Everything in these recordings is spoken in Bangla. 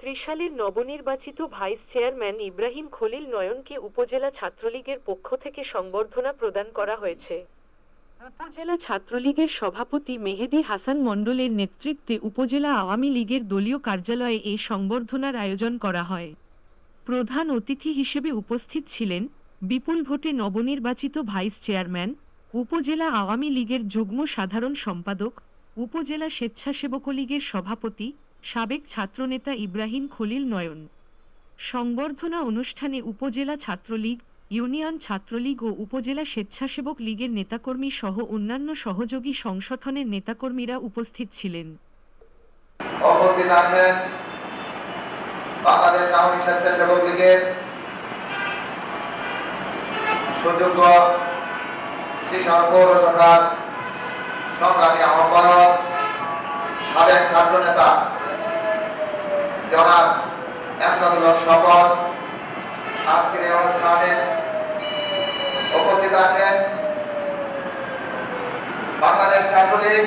ত্রিশালের নবনির্বাচিত ভাইস চেয়ারম্যান ইব্রাহিম খলিল নয়নকে উপজেলা ছাত্রলীগের পক্ষ থেকে সংবর্ধনা প্রদান করা হয়েছে। উপজেলা ছাত্রলীগের সভাপতি মেহেদী হাসান মণ্ডলের নেতৃত্বে উপজেলা আওয়ামী লীগের দলীয় কার্যালয়ে এই সংবর্ধনার আয়োজন করা হয়। প্রধান অতিথি হিসেবে উপস্থিত ছিলেন বিপুল ভোটে নবনির্বাচিত ভাইস চেয়ারম্যান, উপজেলা আওয়ামী লীগের যুগ্ম সাধারণ সম্পাদক, উপজেলা স্বেচ্ছাসেবক লীগের সভাপতি, সাবেক ছাত্রনেতা ইব্রাহিম খলিল নয়ন। সংবর্ধনা অনুষ্ঠানে উপজেলা ছাত্রলীগ, ইউনিয়ন ছাত্রলীগ ও উপজেলা স্বেচ্ছাসেবক লীগের নেতাকর্মী সহ অন্যান্য সহযোগী সংগঠনের নেতাকর্মীরা উপস্থিত ছিলেন। উপস্থিত আছেন বাংলাদেশ আওয়ামী স্বেচ্ছাসেবক লীগের সুযোগ্য ত্রিশাল পৌরসভার সংগ্রামী আহ্বায়ক, সাবেক ছাত্রনেতা জনাব এমদাদুল হক স্বপন। আজকের এই অনুষ্ঠানে উপস্থিত আছেন বাংলাদেশ ছাত্রলীগ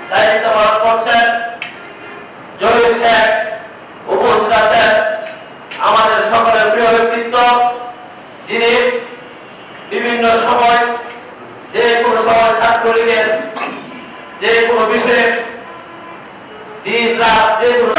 দায়িত্ব পালন করছেন জহির শেখ। উপস্থিত আছেন আমাদের সকলের প্রিয় ব্যক্তিত্ব, যিনি বিভিন্ন সময় যে কোনো সময় ছাত্রলীগের যে কোনো বিষয়ে দিন রাত যে কোনো